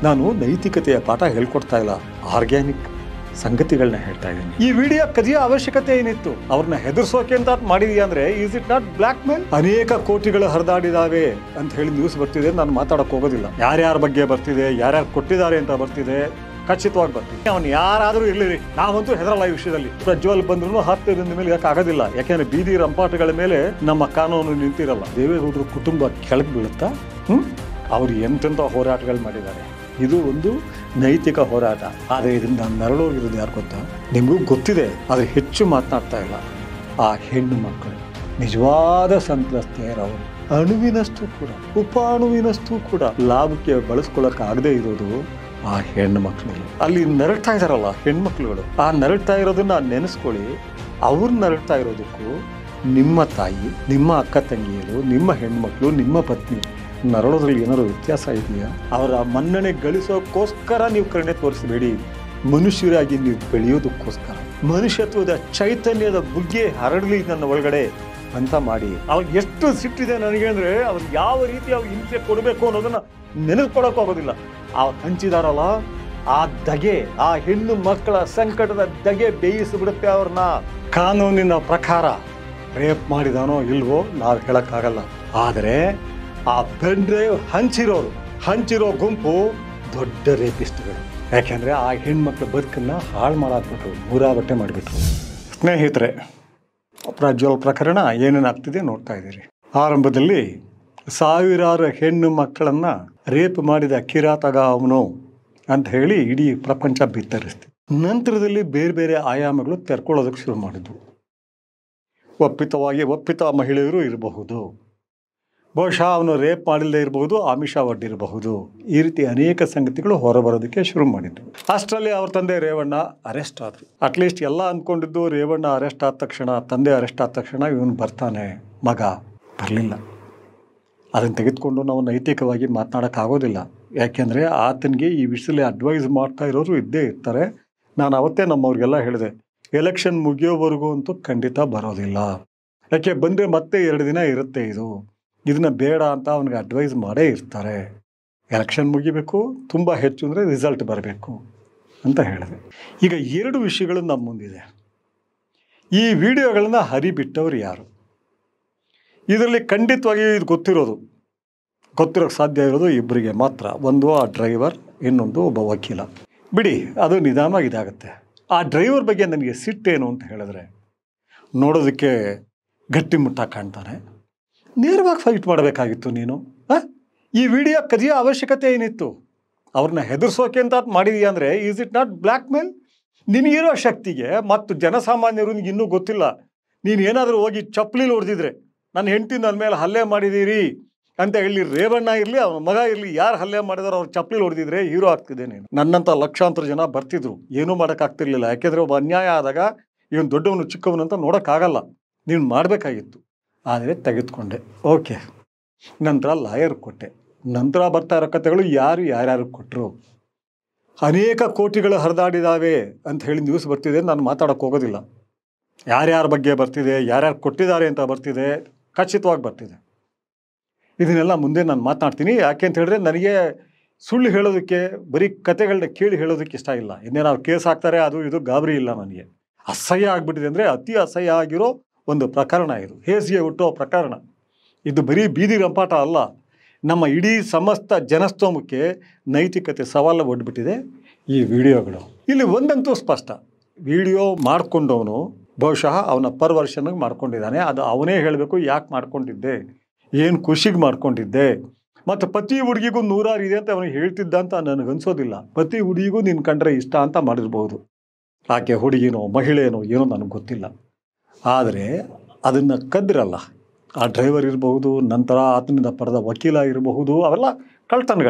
ನಾನು ನೈತಿಕತೆಯ ಪಾಠ ಹೇಳ್ಕೊಡ್ತಾ ಇಲ್ಲ, ಆರ್ಗ್ಯಾನಿಕ್ ಸಂಗತಿಗಳನ್ನ ಹೇಳ್ತಾ ಇದ್ದೀನಿ. ಈ ವಿಡಿಯೋ ಕದಿಯೋ ಅವಶ್ಯಕತೆ ಏನಿತ್ತು? ಅವ್ರನ್ನ ಹೆದರ್ಸೋಕೆ ಅಂತ ಮಾಡಿದೀಯ ಅಂದ್ರೆ is it not black mail? ಅನೇಕ ಕೋಟಿಗಳು ಹರಿದಾಡಿದಾವೆ ಅಂತ ಹೇಳಿ ನ್ಯೂಸ್ ಬರ್ತಿದೆ. ನಾನು ಮಾತಾಡಕ್ ಹೋಗೋದಿಲ್ಲ. ಯಾರ್ಯಾರ ಬಗ್ಗೆ ಬರ್ತಿದೆ, ಯಾರ್ಯಾರು ಕೊಟ್ಟಿದ್ದಾರೆ ಅಂತ ಬರ್ತಿದೆ, ಖಚಿತವಾಗಿ ಬರ್ತೀನಿ. ಅವನು ಯಾರಾದರೂ ಇರ್ಲಿರಿ, ನಾವಂತೂ ಹೆದರಲ್ಲ ಈ ವಿಷಯದಲ್ಲಿ. ಪ್ರಜ್ವಲ್ ಬಂದ್ರು 10 ದಿನದ ಮೇಲೆ ಆಗೋದಿಲ್ಲ. ಯಾಕೆಂದ್ರೆ ಬೀದಿ ರಂಪಾಟಗಳ ಮೇಲೆ ನಮ್ಮ ಕಾನೂನು ನಿಂತಿರಲ್ಲ. ದೇವೇಗೌಡರ ಕುಟುಂಬ ಕೆಳಗೆ ಬೀಳುತ್ತಾ? ಅವ್ರು ಎಂತೆಂಥ ಹೋರಾಟಗಳು ಮಾಡಿದ್ದಾರೆ. ಇದು ಒಂದು ನೈತಿಕ ಹೋರಾಟ. ಆದರೆ ಇದರಿಂದ ನರಳೋಗಿರೋದು ಯಾರು ಗೊತ್ತಾ? ನಿಮಗೂ ಗೊತ್ತಿದೆ, ಆದರೆ ಹೆಚ್ಚು ಮಾತನಾಡ್ತಾ ಇಲ್ಲ. ಆ ಹೆಣ್ಣು ಮಕ್ಕಳು ನಿಜವಾದ ಸಂತ್ರಸ್ತೆಯರವರು. ಅಣುವಿನಷ್ಟು ಕೂಡ, ಉಪಾಣುವಿನಷ್ಟು ಕೂಡ ಲಾಭಕ್ಕೆ ಬಳಸ್ಕೊಳ್ಳೋಕ್ಕಾಗದೇ ಇರೋದು ಆ ಹೆಣ್ಣು ಮಕ್ಕಳಿಗೆ. ಅಲ್ಲಿ ನರಳ್ತಾ ಇದಾರಲ್ಲ ಹೆಣ್ಮಕ್ಳುಗಳು, ಆ ನರಳ್ತಾ ಇರೋದನ್ನ ನೆನೆಸ್ಕೊಳ್ಳಿ. ಅವ್ರು ನರಳ್ತಾ ಇರೋದಕ್ಕೂ ನಿಮ್ಮ ತಾಯಿ, ನಿಮ್ಮ ಅಕ್ಕ ತಂಗಿಯರು, ನಿಮ್ಮ ಹೆಣ್ಮಕ್ಳು, ನಿಮ್ಮ ಪತ್ನಿ ನರಳೋದ್ರಲ್ಲಿ ಏನಾದ್ರು ವ್ಯತ್ಯಾಸ ಇದೆಯಾ? ಅವರ ಮನ್ನಣೆ ಗಳಿಸೋಕ್ಕೋಸ್ಕರ ನೀವು ಕರುಣೆ ತೋರಿಸಬೇಡಿ. ಮನುಷ್ಯರಾಗಿ ನೀವು ಬೆಳೆಯೋದಕ್ಕೋಸ್ಕರ, ಮನುಷ್ಯತ್ವದ ಚೈತನ್ಯದ ಬುಗ್ಗೆ ಹರಡಲಿ ನನ್ನ ಒಳಗಡೆ ಅಂತ ಮಾಡಿ. ಅವ್ರಿಗೆ ಎಷ್ಟು ಸಿಟ್ಟಿದೆ ನನಗೆ ಅಂದರೆ, ಅವ್ರು ಯಾವ ರೀತಿ ಅವ್ರು ಹಿಂಸೆ ಕೊಡಬೇಕು ಅನ್ನೋದನ್ನ ನೆನೆಸ್ಕೊಳಕ್ಕಾಗೋದಿಲ್ಲ. ಅವ್ರು ಹಂಚಿದಾರಲ್ಲ ಆ ದಗೆ, ಆ ಹೆಣ್ಣು ಮಕ್ಕಳ ಸಂಕಟದ ದಗೆ ಬೇಯಿಸಿಬಿಡುತ್ತೆ ಅವ್ರನ್ನ. ಕಾನೂನಿನ ಪ್ರಕಾರ ರೇಪ್ ಮಾಡಿದಾನೋ ಇಲ್ವೋ ನಾವು ಹೇಳಕ್ಕಾಗಲ್ಲ. ಆದರೆ ಆ ಪೆನ್ ಡ್ರೈವ್ ಹಂಚಿರೋ ಗುಂಪು ದೊಡ್ಡ ರೇಪಿಸ್ಟ್ಗಳು. ಯಾಕೆಂದರೆ ಆ ಹೆಣ್ಮಕ್ಳ ಬದುಕನ್ನು ಹಾಳು ಮಾಡಾಕ್ಬಿಟ್ರು, ಮೂರಾಬಟ್ಟೆ ಮಾಡಿಬಿಟ್ರು. ಸ್ನೇಹಿತರೆ, ಪ್ರಜ್ವಲ್ ಪ್ರಕರಣ ಏನೇನಾಗ್ತಿದೆ ನೋಡ್ತಾ ಇದ್ದೀರಿ. ಆರಂಭದಲ್ಲಿ ಸಾವಿರಾರು ಹೆಣ್ಣು ಮಕ್ಕಳನ್ನು ರೇಪ್ ಮಾಡಿದ ಕಿರಾತಕ ಅವನು ಅಂತ ಹೇಳಿ ಇಡೀ ಪ್ರಪಂಚ ಬಿತ್ತರಿಸ್ತು. ನಂತರದಲ್ಲಿ ಬೇರೆ ಬೇರೆ ಆಯಾಮಗಳು ತೆರ್ಕೊಳ್ಳೋದಕ್ಕೆ ಶುರು ಮಾಡಿದ್ವು. ಒಪ್ಪಿತ ಮಹಿಳೆಯರು ಇರಬಹುದು, ಬಹುಶಃ ಅವನು ರೇಪ್ ಮಾಡಿಲ್ಲದೆ ಇರಬಹುದು, ಆಮಿಷ ಒಡ್ಡಿರಬಹುದು. ಈ ರೀತಿ ಅನೇಕ ಸಂಗತಿಗಳು ಹೊರಬರೋದಕ್ಕೆ ಶುರು ಮಾಡಿದ್ರು. ಅಷ್ಟರಲ್ಲಿ ಅವ್ರ ತಂದೆ ರೇವಣ್ಣ ಅರೆಸ್ಟ್ ಆದರು. ಅಟ್ಲೀಸ್ಟ್ ಎಲ್ಲ ಅಂದ್ಕೊಂಡಿದ್ದು ರೇವಣ್ಣ ಅರೆಸ್ಟ್ ಆದ ತಕ್ಷಣ, ತಂದೆ ಅರೆಸ್ಟ್ ಆದ ತಕ್ಷಣ ಇವನು ಬರ್ತಾನೆ, ಮಗ ಬರಲಿಲ್ಲ. ಅದನ್ನು ತೆಗೆದುಕೊಂಡು ನಾವು ನೈತಿಕವಾಗಿ ಮಾತನಾಡೋಕ್ಕಾಗೋದಿಲ್ಲ. ಯಾಕೆಂದರೆ ಆತನಿಗೆ ಈ ವಿಷಯದಲ್ಲಿ ಅಡ್ವೈಸ್ ಮಾಡ್ತಾ ಇರೋರು ಇದ್ದೇ ಇರ್ತಾರೆ. ನಾನು ಅವತ್ತೇ ನಮ್ಮವ್ರಿಗೆಲ್ಲ ಹೇಳಿದೆ, ಎಲೆಕ್ಷನ್ ಮುಗಿಯೋವರೆಗೂ ಅಂತೂ ಖಂಡಿತ ಬರೋದಿಲ್ಲ. ಯಾಕೆ ಬಂದರೆ ಮತ್ತೆ 2 ದಿನ ಇರುತ್ತೆ. ಇದನ್ನ ಬೇಡ ಅಂತ ಅವನಿಗೆ ಅಡ್ವೈಸ್ ಮಾಡೇ ಇರ್ತಾರೆ. ಎಲೆಕ್ಷನ್ ಮುಗಿಬೇಕು, ತುಂಬ ಹೆಚ್ಚು ಅಂದರೆ ರಿಸಲ್ಟ್ ಬರಬೇಕು ಅಂತ ಹೇಳಿದೆ. ಈಗ 2 ವಿಷಯಗಳು ನಮ್ಮ ಮುಂದಿದೆ. ಈ ವಿಡಿಯೋಗಳನ್ನ ಹರಿಬಿಟ್ಟವ್ರು ಯಾರು? ಇದರಲ್ಲಿ ಖಂಡಿತವಾಗಿ ಇದು ಗೊತ್ತಿರೋಕ್ಕೆ ಸಾಧ್ಯ ಇರೋದು ಇಬ್ಬರಿಗೆ ಮಾತ್ರ. ಒಂದು ಆ ಡ್ರೈವರ್, ಇನ್ನೊಂದು ಒಬ್ಬ ವಕೀಲ. ಬಿಡಿ, ಅದು ನಿಧಾನವಾಗಿ ಇದಾಗುತ್ತೆ. ಆ ಡ್ರೈವರ್ ಬಗ್ಗೆ ನನಗೆ ಸಿಟ್ಟೇನು ಅಂತ ಹೇಳಿದ್ರೆ, ನೋಡೋದಕ್ಕೆ ಗಟ್ಟಿಮುಟ್ಟಾಗಿ ಕಾಣ್ತಾನೆ. ನೇರವಾಗಿ ಫೈಟ್ ಮಾಡಬೇಕಾಗಿತ್ತು ನೀನು. ಈ ವಿಡಿಯೋ ಕದಿಯೋ ಅವಶ್ಯಕತೆ ಏನಿತ್ತು? ಅವ್ರನ್ನ ಹೆದರ್ಸೋಕೆ ಅಂತ ಮಾಡಿದೀಯ ಅಂದರೆ ಈಸ್ ಇಟ್ ನಾಟ್ ಬ್ಲ್ಯಾಕ್ ಮೇಲ್? ನಿನಗಿರೋ ಶಕ್ತಿಗೆ ಮತ್ತು ಜನಸಾಮಾನ್ಯರು ಇನ್ನೂ ಗೊತ್ತಿಲ್ಲ. ನೀನು ಏನಾದರೂ ಹೋಗಿ ಚಪ್ಪಲಿಲಿ ಹೊಡೆದಿದ್ರೆ, ನನ್ನ ಹೆಂಡತಿ ನನ್ನ ಮೇಲೆ ಹಲ್ಲೆ ಮಾಡಿದ್ದೀರಿ ಅಂತ ಹೇಳಿ ರೇವಣ್ಣ ಇರಲಿ, ಅವನ ಮಗ ಇರಲಿ, ಯಾರು ಹಲ್ಲೆ ಮಾಡಿದಾರೋ ಅವ್ರು ಚಪ್ಪಲಿಲಿ ಹೊಡೆದಿದ್ರೆ ಹೀರೋ ಆಗ್ತಿದೆ ನೀನು. ನನ್ನಂಥ ಲಕ್ಷಾಂತರ ಜನ ಬರ್ತಿದ್ರು, ಏನೂ ಮಾಡೋಕ್ಕಾಗ್ತಿರ್ಲಿಲ್ಲ. ಯಾಕೆಂದರೆ ಒಬ್ಬ ಅನ್ಯಾಯ ಆದಾಗ ಇವನು ದೊಡ್ಡವನು ಚಿಕ್ಕವನು ಅಂತ ನೋಡೋಕ್ಕಾಗಲ್ಲ. ನೀನು ಮಾಡಬೇಕಾಗಿತ್ತು, ಆದರೆ ತೆಗೆದುಕೊಂಡೆ. ಓಕೆ, ನಂತರ ಲಾಯರ್ ಕೊಟ್ಟೆ. ನಂತರ ಬರ್ತಾ ಇರೋ ಕಥೆಗಳು ಯಾರ್ಯಾರು ಕೊಟ್ಟರು. ಅನೇಕ ಕೋಟಿಗಳು ಹರಿದಾಡಿದಾವೆ ಅಂತ ಹೇಳಿ ನ್ಯೂಸ್ ಬರ್ತಿದೆ. ನಾನು ಮಾತಾಡೋಕ್ಕೆ ಹೋಗೋದಿಲ್ಲ. ಯಾರ್ಯಾರ ಬಗ್ಗೆ ಬರ್ತಿದೆ, ಯಾರ್ಯಾರು ಕೊಟ್ಟಿದ್ದಾರೆ ಅಂತ ಬರ್ತಿದೆ, ಖಚಿತವಾಗಿ ಬರ್ತಿದೆ. ಇದನ್ನೆಲ್ಲ ಮುಂದೆ ನಾನು ಮಾತನಾಡ್ತೀನಿ. ಯಾಕೆ ಅಂತ ಹೇಳಿದ್ರೆ, ನನಗೆ ಸುಳ್ಳು ಹೇಳೋದಕ್ಕೆ, ಬರೀ ಕತೆಗಳನ್ನ ಕೇಳಿ ಹೇಳೋದಕ್ಕೆ ಇಷ್ಟ ಇಲ್ಲ. ಇನ್ನೇನಾದ್ರು ಕೇಸ್ ಹಾಕ್ತಾರೆ ಅದು ಇದು ಗಾಬರಿ ಇಲ್ಲ ನನಗೆ. ಅಸಹ್ಯ ಆಗಿಬಿಟ್ಟಿದೆ ಅಂದರೆ ಅತಿ ಅಸಹ್ಯ ಆಗಿರೋ ಒಂದು ಪ್ರಕರಣ ಇದು. ಹೇಸಿಗೆ ಹುಟ್ಟೋ ಪ್ರಕರಣ ಇದು. ಬರೀ ಬೀದಿ ರಂಪಾಟ ಅಲ್ಲ, ನಮ್ಮ ಇಡೀ ಸಮಸ್ತ ಜನಸ್ತೋಮಕ್ಕೆ ನೈತಿಕತೆ ಸವಾಲು ಒಡ್ಬಿಟ್ಟಿದೆ ಈ ವಿಡಿಯೋಗಳು. ಇಲ್ಲಿ ಒಂದಂತೂ ಸ್ಪಷ್ಟ, ವಿಡಿಯೋ ಮಾಡಿಕೊಂಡವನು ಬಹುಶಃ ಅವನ ಪರ್ವರ್ಷನ್ಗೆ ಮಾಡ್ಕೊಂಡಿದ್ದಾನೆ. ಅದು ಅವನೇ ಹೇಳಬೇಕು, ಯಾಕೆ ಮಾಡ್ಕೊಂಡಿದ್ದೆ, ಏನು ಖುಷಿಗೆ ಮಾಡ್ಕೊಂಡಿದ್ದೆ. ಮತ್ತು ಪ್ರತಿ ಹುಡುಗಿಗೂ 100 ಇದೆ ಅಂತ ಅವನಿಗೆ ಹೇಳ್ತಿದ್ದ ಅಂತ ನನಗನ್ಸೋದಿಲ್ಲ. ಪ್ರತಿ ಹುಡುಗಿಗೂ ನಿನ್ನ ಕಂಡ್ರೆ ಇಷ್ಟ ಅಂತ ಮಾಡಿರ್ಬೋದು. ಆಕೆ ಹುಡುಗಿನೋ ಮಹಿಳೆನೋ ಏನೋ ನನಗೆ ಗೊತ್ತಿಲ್ಲ. ಆದರೆ ಅದನ್ನು ಕದ್ದಿರಲ್ಲ. ಆ ಡ್ರೈವರ್ ಇರಬಹುದು, ನಂತರ ಆತನಿಂದ ಪಡೆದ ವಕೀಲ ಇರಬಹುದು, ಅವೆಲ್ಲ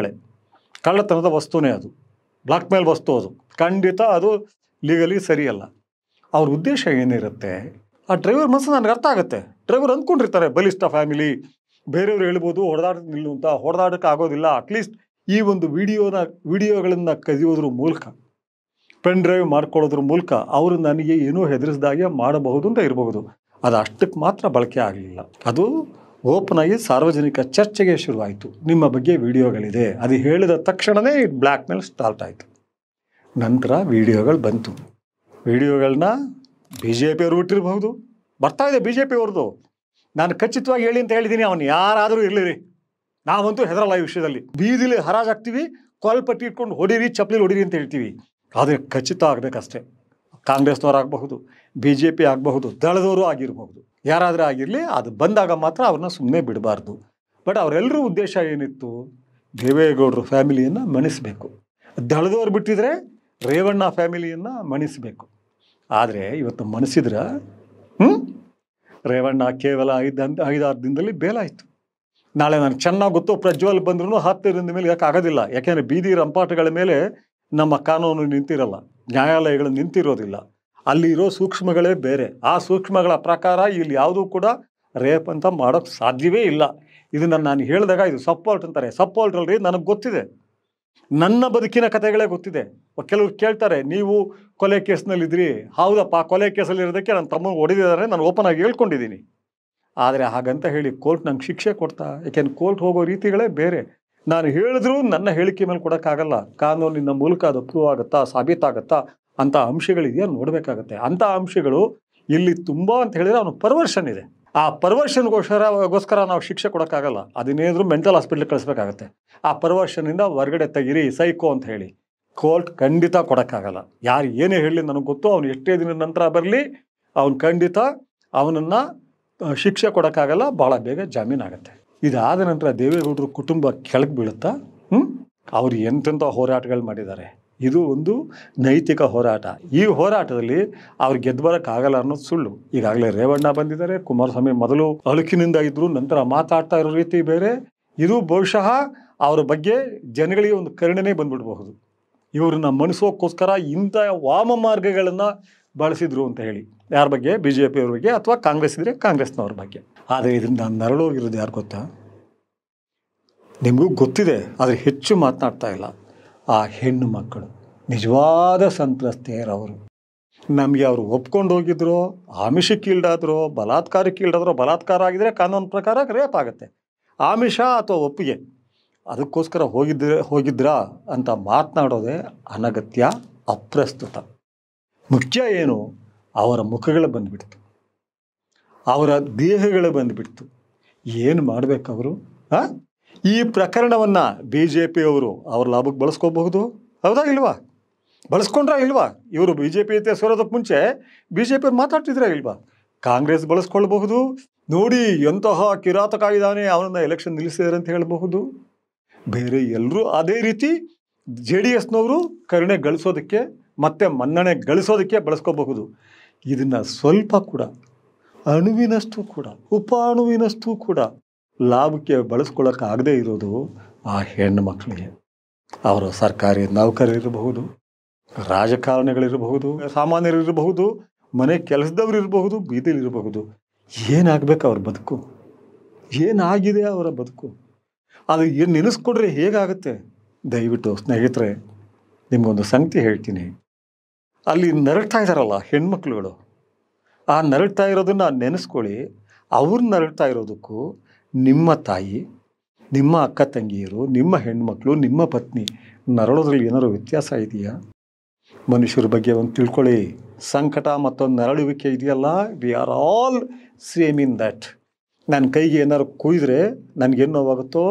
ಕಳ್ಳತನದ ವಸ್ತುನೇ. ಅದು ಬ್ಲಾಕ್ ಮೇಲ್ ವಸ್ತು. ಅದು ಖಂಡಿತ ಅದು ಲೀಗಲಿ ಸರಿಯಲ್ಲ. ಅವ್ರ ಉದ್ದೇಶ ಏನಿರುತ್ತೆ ಆ ಡ್ರೈವರ್ ಮನಸ್ಸು ನನಗೆ ಅರ್ಥ ಆಗುತ್ತೆ. ಡ್ರೈವರ್ ಅಂದ್ಕೊಂಡಿರ್ತಾರೆ ಬಲಿಷ್ಠ ಫ್ಯಾಮಿಲಿ, ಬೇರೆಯವ್ರು ಹೇಳ್ಬೋದು ಹೊಡೆದಾಡಕ್ಕೆ ನಿಲ್ಲು ಅಂತ. ಹೊಡೆದಾಡಕ್ಕೆ ಆಗೋದಿಲ್ಲ. ಅಟ್ಲೀಸ್ಟ್ ಈ ಒಂದು ವಿಡಿಯೋಗಳನ್ನು ಕದಿಯೋದ್ರ ಮೂಲಕ, ಪೆನ್ ಡ್ರೈವ್ ಮಾಡ್ಕೊಳ್ಳೋದ್ರ ಮೂಲಕ ಅವರು ನನಗೆ ಏನೋ ಹೆದರಿಸ್ದಾಗೆ ಮಾಡಬಹುದು ಅಂತ ಇರಬಹುದು. ಅದು ಅಷ್ಟಕ್ಕೆ ಮಾತ್ರ ಬಳಕೆ ಆಗಲಿಲ್ಲ. ಅದು ಓಪನ್ ಆಗಿ ಸಾರ್ವಜನಿಕ ಚರ್ಚೆಗೆ ಶುರುವಾಯಿತು. ನಿಮ್ಮ ಬಗ್ಗೆ ವಿಡಿಯೋಗಳಿದೆ, ಅದು ಹೇಳಿದ ತಕ್ಷಣವೇ ಬ್ಲ್ಯಾಕ್ ಮೇಲ್ ಸ್ಟಾರ್ಟ್ ಆಯಿತು. ನಂತರ ವಿಡಿಯೋಗಳು ಬಂತು. ವಿಡಿಯೋಗಳನ್ನ BJP ಅವರು ಬಿಟ್ಟಿರಬಹುದು, ಬರ್ತಾ ಇದೆ BJP ಅವ್ರದ್ದು. ನಾನು ಖಚಿತವಾಗಿ ಹೇಳಿ ಅಂತ ಹೇಳಿದ್ದೀನಿ, ಅವನು ಯಾರಾದರೂ ಇರಲಿರಿ, ನಾವಂತೂ ಹೆದರಲ್ಲ ಈ ವಿಷಯದಲ್ಲಿ. ಬೀದಿಲಿ ಹರಾಜಾಗ್ತೀವಿ, ಕೊಲ್ಪಟ್ಟಿ ಇಟ್ಕೊಂಡು ಹೊಡೀರಿ, ಚಪ್ಪಲಿ ಹೊಡೀರಿ ಅಂತ ಹೇಳ್ತೀವಿ. ಆದರೆ ಖಚಿತ ಆಗಬೇಕಷ್ಟೇ. ಕಾಂಗ್ರೆಸ್ನವ್ರು ಆಗಬಹುದು, BJP ಆಗಬಹುದು, ದಳದವರು ಆಗಿರಬಹುದು, ಯಾರಾದರೂ ಆಗಿರಲಿ, ಅದು ಬಂದಾಗ ಮಾತ್ರ ಅವ್ರನ್ನ ಸುಮ್ಮನೆ ಬಿಡಬಾರ್ದು. ಬಟ್ ಅವರೆಲ್ಲರೂ ಉದ್ದೇಶ ಏನಿತ್ತು? ದೇವೇಗೌಡರು ಫ್ಯಾಮಿಲಿಯನ್ನು ಮಣಿಸಬೇಕು. ದಳದವ್ರು ಬಿಟ್ಟಿದ್ರೆ ರೇವಣ್ಣ ಫ್ಯಾಮಿಲಿಯನ್ನು ಮಣಿಸಬೇಕು. ಆದರೆ ಇವತ್ತು ಮಣಿಸಿದ್ರೆ ರೇವಣ್ಣ ಕೇವಲ 5-6 ದಿನದಲ್ಲಿ ಬೇಲಾಯಿತು. ನಾಳೆ ನನಗೆ ಚೆನ್ನಾಗಿ ಗೊತ್ತು, ಪ್ರಜ್ವಲ್ ಬಂದ್ರೂ 10 ದಿನದ ಮೇಲೆ ಆಗೋದಿಲ್ಲ. ಯಾಕೆಂದರೆ ಬೀದಿ ರಂಪಾಟಗಳ ಮೇಲೆ ನಮ್ಮ ಕಾನೂನು ನಿಂತಿರಲ್ಲ, ನ್ಯಾಯಾಲಯಗಳು ನಿಂತಿರೋದಿಲ್ಲ. ಅಲ್ಲಿರೋ ಸೂಕ್ಷ್ಮಗಳೇ ಬೇರೆ. ಆ ಸೂಕ್ಷ್ಮಗಳ ಪ್ರಕಾರ ಇಲ್ಲಿ ಯಾವುದೂ ಕೂಡ ರೇಪ್ ಅಂತ ಮಾಡೋಕ್ಕೆ ಸಾಧ್ಯವೇ ಇಲ್ಲ. ಇದನ್ನು ನಾನು ಹೇಳಿದಾಗ ಇದು ಸಪೋರ್ಟ್ ಅಂತಾರೆ. ಸಪೋರ್ಟ್ ಅಲ್ರಿ, ನನಗೆ ಗೊತ್ತಿದೆ, ನನ್ನ ಬದುಕಿನ ಕಥೆಗಳೇ ಗೊತ್ತಿದೆ. ಕೆಲವ್ರು ಕೇಳ್ತಾರೆ, ನೀವು ಕೊಲೆ ಕೇಸ್ನಲ್ಲಿದ್ರಿ. ಹೌದಪ್ಪ, ಕೊಲೆ ಕೇಸಲ್ಲಿ ಇರೋದಕ್ಕೆ ನನ್ನ ತಮ್ಮನಿಗೆ ಹೊಡೆದಿದ್ದಾರೆ, ನಾನು ಓಪನ್ ಆಗಿ ಹೇಳ್ಕೊಂಡಿದ್ದೀನಿ. ಆದರೆ ಹಾಗಂತ ಹೇಳಿ ಕೋರ್ಟ್ ನಂಗೆ ಶಿಕ್ಷೆ ಕೊಡ್ತಾ? ಯಾಕೆಂದ್ರೆ ಕೋರ್ಟ್ ಹೋಗೋ ರೀತಿಗಳೇ ಬೇರೆ. ನಾನು ಹೇಳಿದ್ರೂ ನನ್ನ ಹೇಳಿಕೆ ಮೇಲೆ ಕೊಡೋಕ್ಕಾಗಲ್ಲ. ಕಾನೂನಿನ ಮೂಲಕ ಅದು ಪ್ರೂವ್ ಆಗುತ್ತಾ, ಸಾಬೀತಾಗುತ್ತಾ ಅಂಥ ಅಂಶಗಳಿದೆಯಾ ನೋಡಬೇಕಾಗತ್ತೆ. ಅಂಥ ಅಂಶಗಳು ಇಲ್ಲಿ ತುಂಬ ಅಂತ ಹೇಳಿದರೆ ಅವನು ಪರ್ವರ್ಷನ್ ಇದೆ. ಆ ಪರ್ವರ್ಷನ್ಗೋಸ್ಕರ ನಾವು ಶಿಕ್ಷೆ ಕೊಡೋಕ್ಕಾಗಲ್ಲ. ಅದನ್ನೇನಾದರೂ ಮೆಂಟಲ್ ಹಾಸ್ಪಿಟ್ಲಿಗೆ ಕಳಿಸ್ಬೇಕಾಗತ್ತೆ. ಆ ಪರ್ವರ್ಷನಿಂದ ಹೊರಗಡೆ ತೆಗೀರಿ, ಸೈಕೋ ಅಂತ ಹೇಳಿ ಕೋರ್ಟ್ ಖಂಡಿತ ಕೊಡೋಕ್ಕಾಗಲ್ಲ. ಯಾರು ಏನೇ ಹೇಳಲಿ ನನಗೆ ಗೊತ್ತು, ಅವನು ಎಷ್ಟೇ ದಿನದ ನಂತರ ಬರಲಿ, ಅವನು ಖಂಡಿತ ಅವನನ್ನು ಶಿಕ್ಷೆ ಕೊಡೋಕ್ಕಾಗಲ್ಲ. ಭಾಳ ಬೇಗ ಜಾಮೀನಾಗತ್ತೆ. ಇದಾದ ನಂತರ ದೇವೇಗೌಡರು ಕುಟುಂಬ ಕೆಳಗೆ ಬೀಳುತ್ತಾ? ಅವರು ಎಂತೆಂಥ ಹೋರಾಟಗಳು ಮಾಡಿದ್ದಾರೆ. ಇದು ಒಂದು ನೈತಿಕ ಹೋರಾಟ. ಈ ಹೋರಾಟದಲ್ಲಿ ಅವ್ರು ಗೆದ್ದು ಬರೋಕ್ಕಾಗಲ್ಲ ಅನ್ನೋದು ಸುಳ್ಳು. ಈಗಾಗಲೇ ರೇವಣ್ಣ ಬಂದಿದ್ದಾರೆ, ಕುಮಾರಸ್ವಾಮಿ ಮೊದಲು ಅಳುಕಿನಿಂದ ಇದ್ದರು, ನಂತರ ಮಾತಾಡ್ತಾ ಇರೋ ರೀತಿ ಬೇರೆ. ಇದು ಬಹುಶಃ ಅವರ ಬಗ್ಗೆ ಜನಗಳಿಗೆ ಒಂದು ಕರುಣೆನೇ ಬಂದ್ಬಿಡಬಹುದು. ಇವ್ರನ್ನ ಮಣಿಸೋಕ್ಕೋಸ್ಕರ ಇಂಥ ವಾಮ ಮಾರ್ಗಗಳನ್ನು ಬಳಸಿದ್ರು ಅಂತ ಹೇಳಿ. ಯಾರ ಬಗ್ಗೆ? BJP ಅವ್ರ ಬಗ್ಗೆ, ಅಥವಾ ಕಾಂಗ್ರೆಸ್ ಇದ್ದರೆ ಕಾಂಗ್ರೆಸ್ನವ್ರ ಬಗ್ಗೆ. ಆದರೆ ಇದರಿಂದ ನರಳೋಗಿರೋದು ಯಾರು ಗೊತ್ತಾ? ನಿಮಗೂ ಗೊತ್ತಿದೆ, ಆದರೆ ಹೆಚ್ಚು ಮಾತನಾಡ್ತಾ ಇಲ್ಲ. ಆ ಹೆಣ್ಣು ಮಕ್ಕಳು ನಿಜವಾದ ಸಂತ್ರಸ್ತೆಯರವರು. ನಮಗೆ ಅವರು ಒಪ್ಕೊಂಡು ಹೋಗಿದ್ರು, ಆಮಿಷಕ್ಕೆ ಈಲ್ಡಾದ್ರು, ಬಲಾತ್ಕಾರಕ್ಕೆ ಈಲ್ಡಾದ್ರು. ಬಲಾತ್ಕಾರ ಆಗಿದ್ರೆ ಕಾನೂನು ಪ್ರಕಾರ ರೇಪ್ ಆಗುತ್ತೆ. ಆಮಿಷ ಅಥವಾ ಒಪ್ಪಿಗೆ, ಅದಕ್ಕೋಸ್ಕರ ಹೋಗಿದ್ರಾ ಅಂತ ಮಾತನಾಡೋದೇ ಅನಗತ್ಯ, ಅಪ್ರಸ್ತುತ. ಮುಖ್ಯ ಏನು? ಅವರ ಮುಖಗಳು ಬಂದುಬಿಡ್ತು, ಅವರ ದೇಹಗಳು ಬಂದುಬಿಡ್ತು. ಏನು ಮಾಡಬೇಕು ಅವರು? ಈ ಪ್ರಕರಣವನ್ನು BJP ಅವರು ಅವ್ರ ಲಾಭಕ್ಕೆ ಬಳಸ್ಕೋಬಹುದು, ಹೌದಾ ಇಲ್ವಾ? ಬಳಸ್ಕೊಂಡ್ರಾ ಇಲ್ವಾ? ಇವರು BJP ಜೊತೆ ಸೇರೋದಕ್ಕೆ ಮುಂಚೆ BJP ಅವ್ರು ಮಾತಾಡ್ತಿದ್ರಾ ಇಲ್ವಾ? ಕಾಂಗ್ರೆಸ್ ಬಳಸ್ಕೊಳ್ಬಹುದು. ನೋಡಿ ಎಂತಹ ಕಿರಾತಕ ಇದ್ದಾನೆ, ಅವನನ್ನು ಎಲೆಕ್ಷನ್ ನಿಲ್ಲಿಸಿದ್ದಾರೆ ಅಂತ ಹೇಳಬಹುದು. ಬೇರೆ ಎಲ್ಲರೂ ಅದೇ ರೀತಿ JDSನವರು ಕರುಣೆ ಗಳಿಸೋದಕ್ಕೆ ಮತ್ತು ಮನ್ನಣೆ ಗಳಿಸೋದಕ್ಕೆ ಬಳಸ್ಕೋಬಹುದು. ಇದನ್ನು ಸ್ವಲ್ಪ ಕೂಡ, ಅಣುವಿನಷ್ಟು ಕೂಡ, ಉಪಾಣುವಿನಷ್ಟು ಕೂಡ ಲಾಭಕ್ಕೆ ಬಳಸ್ಕೊಳ್ಳೋಕ್ಕಾಗದೇ ಇರೋದು ಆ ಹೆಣ್ಣು ಮಕ್ಕಳಿಗೆ. ಅವರು ಸರ್ಕಾರಿ ನೌಕರರಿರಬಹುದು, ರಾಜಕಾರಣಿಗಳಿರಬಹುದು, ಸಾಮಾನ್ಯರಿರಬಹುದು, ಮನೆ ಕೆಲಸದವ್ರು ಇರಬಹುದು, ಬೀದಿಲಿರಬಹುದು. ಏನಾಗಬೇಕು ಅವ್ರ ಬದುಕು? ಏನಾಗಿದೆ ಅವರ ಬದುಕು? ಅದು ಏನು ನೆನೆಸ್ಕೊಂಡ್ರೆ ಹೇಗಾಗುತ್ತೆ? ದಯವಿಟ್ಟು ಸ್ನೇಹಿತರೆ, ನಿಮಗೊಂದು ಸಂಗತಿ ಹೇಳ್ತೀನಿ. ಅಲ್ಲಿ ನರಳ್ತಾ ಇದ್ದಾರಲ್ಲ ಹೆಣ್ಮಕ್ಳುಗಳು, ಆ ನರಳ್ತಾ ಇರೋದನ್ನು ನೆನೆಸ್ಕೊಳ್ಳಿ. ಅವ್ರು ನರಳ್ತಾ ಇರೋದಕ್ಕೂ ನಿಮ್ಮ ತಾಯಿ, ನಿಮ್ಮ ಅಕ್ಕ ತಂಗಿಯರು, ನಿಮ್ಮ ಹೆಣ್ಮಕ್ಳು, ನಿಮ್ಮ ಪತ್ನಿ ನರಳೋದ್ರಲ್ಲಿ ಏನಾದ್ರು ವ್ಯತ್ಯಾಸ ಇದೆಯಾ? ಮನುಷ್ಯರ ಬಗ್ಗೆ ಒಂದು ತಿಳ್ಕೊಳ್ಳಿ. ಸಂಕಟ ಮತ್ತೊಂದು ನರಳುವಿಕೆ ಇದೆಯಲ್ಲ, we are all same in that. ನನ್ನ ಕೈಗೆ ಏನಾದ್ರು ಕುಯ್ದರೆ ನನಗೇನು ನೋವಾಗುತ್ತೋ,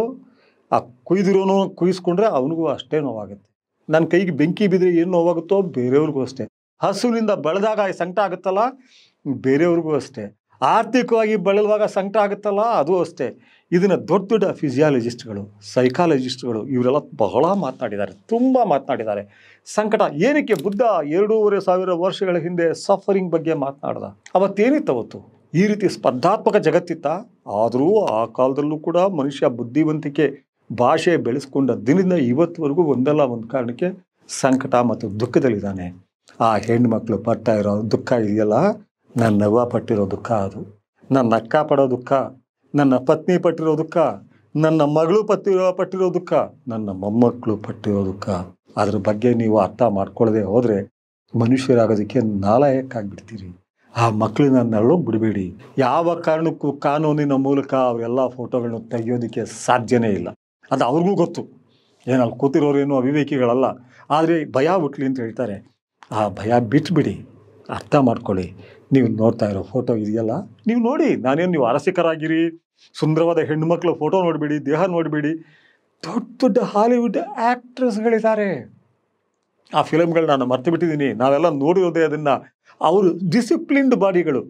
ಆ ಕುಯ್ದಿರೋನು ಕುಯ್ಸ್ಕೊಂಡ್ರೆ ಅವನಿಗೂ ಅಷ್ಟೇ ನೋವಾಗುತ್ತೆ. ನನ್ನ ಕೈಗೆ ಬೆಂಕಿ ಬಿದ್ದರೆ ಏನು ನೋವಾಗುತ್ತೋ ಬೇರೆಯವ್ರಿಗೂ ಅಷ್ಟೇ. ಹಸುವಿನಿಂದ ಬೆಳೆದಾಗ ಸಂಕಟ ಆಗುತ್ತಲ್ಲ, ಬೇರೆಯವ್ರಿಗೂ ಅಷ್ಟೇ. ಆರ್ಥಿಕವಾಗಿ ಬಳಲುವಾಗ ಸಂಕಟ ಆಗುತ್ತಲ್ಲ, ಅದು ಅಷ್ಟೇ. ಇದನ್ನು ದೊಡ್ಡ ದೊಡ್ಡ ಫಿಸಿಯಾಲಜಿಸ್ಟ್ಗಳು, ಸೈಕಾಲಜಿಸ್ಟ್ಗಳು ಇವರೆಲ್ಲ ಬಹಳ ಮಾತನಾಡಿದ್ದಾರೆ, ತುಂಬ ಮಾತನಾಡಿದ್ದಾರೆ. ಸಂಕಟ ಏನಕ್ಕೆ? ಬುದ್ಧ 2500 ವರ್ಷಗಳ ಹಿಂದೆ ಸಫರಿಂಗ್ ಬಗ್ಗೆ ಮಾತನಾಡ್ದ. ಅವತ್ತೇನಿತ್ತು? ಅವತ್ತು ಈ ರೀತಿ ಸ್ಪರ್ಧಾತ್ಮಕ ಜಗತ್ತಿತ್ತ. ಆದರೂ ಆ ಕಾಲದಲ್ಲೂ ಕೂಡ ಮನುಷ್ಯ ಬುದ್ಧಿವಂತಿಕೆ, ಭಾಷೆ ಬೆಳೆಸ್ಕೊಂಡ ದಿನದಿಂದ ಇವತ್ತುವರೆಗೂ ಒಂದಲ್ಲ ಒಂದು ಕಾರಣಕ್ಕೆ ಸಂಕಟ ಮತ್ತು ದುಃಖದಲ್ಲಿದ್ದಾನೆ. ಆ ಹೆಣ್ಮಕ್ಳು ಪಡ್ತಾ ಇರೋ ದುಃಖ ಇದೆಯಲ್ಲ, ನನ್ನವ್ವ ಪಟ್ಟಿರೋ ದುಃಖ ಅದು, ನನ್ನ ಅಕ್ಕ ಪಡೋ ದುಃಖ, ನನ್ನ ಪತ್ನಿ ಪಟ್ಟಿರೋ ದುಃಖ, ನನ್ನ ಮಗಳು ಪಟ್ಟಿರೋ ದುಃಖ, ನನ್ನ ಮೊಮ್ಮಕ್ಕಳು ಪಟ್ಟಿರೋ ದುಃಖ. ಅದ್ರ ಬಗ್ಗೆ ನೀವು ಅರ್ಥ ಮಾಡ್ಕೊಳ್ಳದೆ ಹೋದರೆ ಮನುಷ್ಯರಾಗೋದಕ್ಕೆ ನಾಲಾಯಕ್ಕಾಗ್ಬಿಡ್ತೀರಿ. ಆ ಮಕ್ಕಳನ್ನ ನರಳೋಗಿ ಬಿಡಬೇಡಿ. ಯಾವ ಕಾರಣಕ್ಕೂ ಕಾನೂನಿನ ಮೂಲಕ ಅವರೆಲ್ಲ ಫೋಟೋಗಳನ್ನ ತೆಗೆಯೋದಕ್ಕೆ ಸಾಧ್ಯನೇ ಇಲ್ಲ. ಅದು ಅವ್ರಿಗೂ ಗೊತ್ತು, ಏನಲ್ಲಿ ಕೂತಿರೋರೇನು ಅವಿವೇಕಿಗಳಲ್ಲ. ಆದರೆ ಭಯ ಹುಟ್ಲಿ ಅಂತ ಹೇಳ್ತಾರೆ. ಆ ಭಯ ಬಿಟ್ಬಿಡಿ, ಅರ್ಥ ಮಾಡ್ಕೊಳ್ಳಿ. ನೀವು ನೋಡ್ತಾ ಇರೋ ಫೋಟೋ ಇದೆಯಲ್ಲ, ನೀವು ನೋಡಿ. ನಾನೇನು ನೀವು ಅರಸಿಕರಾಗಿರಿ, ಸುಂದರವಾದ ಹೆಣ್ಣುಮಕ್ಕಳು ಫೋಟೋ ನೋಡಬೇಡಿ, ದೇಹ ನೋಡಬೇಡಿ. ದೊಡ್ಡ ದೊಡ್ಡ ಹಾಲಿವುಡ್ ಆ್ಯಕ್ಟ್ರೆಸ್ಗಳಿದ್ದಾರೆ. ಆ ಫಿಲಮ್ಗಳು ನಾನು ಮರ್ತು ಬಿಟ್ಟಿದ್ದೀನಿ, ನಾವೆಲ್ಲ ನೋಡಿರೋದೇ ಅದನ್ನು. ಅವರು ಡಿಸಿಪ್ಲಿನ್ಡ್ ಬಾಡಿಗಳು,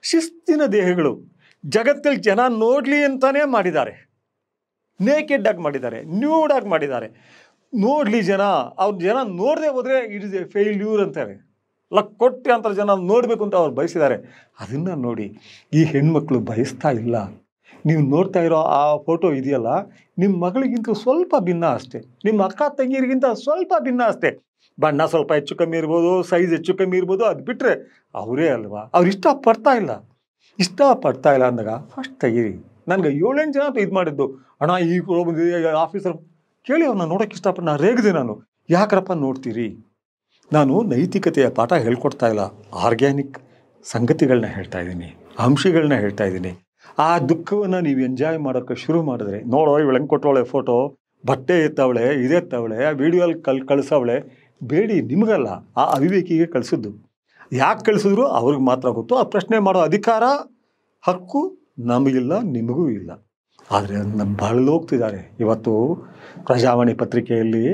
ಶಿಸ್ತಿನ ದೇಹಗಳು, ಜಗತ್ತಲ್ಲಿ ಜನ ನೋಡಲಿ ಅಂತಲೇ ಮಾಡಿದ್ದಾರೆ. ನೇಕೆಡ್ ಆಗಿ ಮಾಡಿದ್ದಾರೆ, ನ್ಯೂಡ್ ಆಗಿ ಮಾಡಿದ್ದಾರೆ. ನೋಡಲಿ ಜನ, ಅವ್ರು ಜನ ನೋಡದೆ ಹೋದರೆ ಇಟ್ ಇಸ್ ಎ ಫೇಲ್ಯೂರ್ ಅಂತಾರೆ. ಕೋಟ್ಯಾಂತರ ಜನ ನೋಡಬೇಕು ಅಂತ ಅವ್ರು ಬಯಸಿದ್ದಾರೆ. ಅದನ್ನು ನೋಡಿ. ಈ ಹೆಣ್ಮಕ್ಳು ಬಯಸ್ತಾ ಇಲ್ಲ. ನೀವು ನೋಡ್ತಾ ಇರೋ ಆ ಫೋಟೋ ಇದೆಯಲ್ಲ, ನಿಮ್ಮ ಮಗಳಿಗಿಂತ ಸ್ವಲ್ಪ ಭಿನ್ನ ಅಷ್ಟೇ, ನಿಮ್ಮ ಅಕ್ಕ ತಂಗಿಯರಿಗಿಂತ ಸ್ವಲ್ಪ ಭಿನ್ನ ಅಷ್ಟೇ. ಬಣ್ಣ ಸ್ವಲ್ಪ ಹೆಚ್ಚು ಕಮ್ಮಿ ಇರ್ಬೋದು, ಸೈಜ್ ಹೆಚ್ಚು ಕಮ್ಮಿ ಇರ್ಬೋದು, ಅದು ಬಿಟ್ಟರೆ ಅವರೇ ಅಲ್ವಾ. ಅವ್ರು ಇಷ್ಟಪಡ್ತಾ ಇಲ್ಲ ಅಂದಾಗ ಫಸ್ಟ್ ತೆಗೀರಿ. ನನಗೆ 7-8 ಜನ ಇದು ಮಾಡಿದ್ದು, ಅಣ್ಣ ಈ ಬಂದಿದೆ ಆಫೀಸರ್ ಕೇಳಿ ಅವ್ರನ್ನ ನೋಡೋಕ್ಕೆ ಇಷ್ಟಪಟ್ಟು ನಾನು ರೇಗಿದೆ. ನಾನು ಯಾಕ್ರಪ್ಪ ನೋಡ್ತೀರಿ? ನಾನು ನೈತಿಕತೆಯ ಪಾಠ ಹೇಳ್ಕೊಡ್ತಾ ಇಲ್ಲ, ಆರ್ಗ್ಯಾನಿಕ್ ಸಂಗತಿಗಳನ್ನ ಹೇಳ್ತಾ ಇದ್ದೀನಿ, ಅಂಶಗಳನ್ನ ಹೇಳ್ತಾ ಇದ್ದೀನಿ. ಆ ದುಃಖವನ್ನು ನೀವು ಎಂಜಾಯ್ ಮಾಡೋಕ್ಕೆ ಶುರು ಮಾಡಿದ್ರೆ, ನೋಡೋ ಇವಳು ಹೆಂಗೆ ಕೊಟ್ಟವಳೆ ಫೋಟೋ, ಬಟ್ಟೆ ಎತ್ತವಳೆ, ಇದೆತ್ತವಳೆ, ವಿಡಿಯೋಲ್ಲಿ ಕಳಿಸವಳೆ. ಬೇಡಿ, ನಿಮಗಲ್ಲ, ಆ ಅವಿವೇಕಿಗೆ ಕಳಿಸಿದ್ದು. ಯಾಕೆ ಕಳಿಸಿದ್ರು ಅವ್ರಿಗೆ ಮಾತ್ರ ಗೊತ್ತು. ಆ ಪ್ರಶ್ನೆ ಮಾಡೋ ಅಧಿಕಾರ, ಹಕ್ಕು ನಮಗಿಲ್ಲ, ನಿಮಗೂ ಇಲ್ಲ. ಆದರೆ ಅದನ್ನು ಬಳಲೋಗ್ತಿದ್ದಾರೆ. ಇವತ್ತು ಪ್ರಜಾವಾಣಿ ಪತ್ರಿಕೆಯಲ್ಲಿ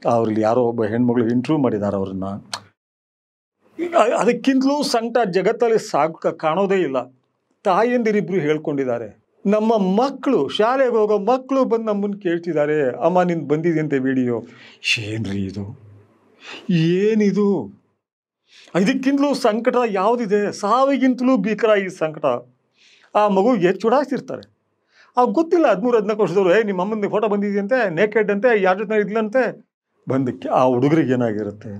ಅವ್ರಲ್ಲಿ ಯಾರೋ ಒಬ್ಬ ಹೆಣ್ಮಗಳು ಇಂಟರ್ವ್ಯೂ ಮಾಡಿದ್ದಾರೆ ಅವ್ರನ್ನ. ಅದಕ್ಕಿಂತಲೂ ಸಂಕಟ ಜಗತ್ತಲ್ಲಿ ಕಾಣೋದೇ ಇಲ್ಲ. ತಾಯಂದಿರಿಬ್ಬರು ಹೇಳ್ಕೊಂಡಿದ್ದಾರೆ. ನಮ್ಮ ಮಕ್ಕಳು, ಶಾಲೆಗೆ ಹೋಗೋ ಮಕ್ಕಳು ಬಂದು ನಮ್ಮನ್ನು ಕೇಳ್ತಿದ್ದಾರೆ, ಅಮ್ಮ ನಿನ್ ಬಂದಿದೆಯಂತೆ ವಿಡಿಯೋ. ಏನ್ರಿ ಇದು, ಏನಿದು? ಇದಕ್ಕಿಂತಲೂ ಸಂಕಟ ಯಾವುದಿದೆ? ಸಾವಿಗಿಂತಲೂ ಭೀಕರ ಈ ಸಂಕಟ. ಆ ಮಗುಗೆ ಚುಡಾಯಿಸಿರ್ತಾರೆ. ಅವ್ರು ಗೊತ್ತಿಲ್ಲ, 13-14 ವರ್ಷದವರು, ನಿಮ್ಮ ಅಮ್ಮನ ಫೋಟೋ ಬಂದಿದೆಯಂತೆ, ನೇಕೆಡ್ ಅಂತೆ, ಯಾರ ಜೊತೆ ಇದ್ಲಂತೆ. ಬಂದಕ್ಕೆ ಆ ಹುಡುಗರಿಗೆ ಏನಾಗಿರುತ್ತೆ,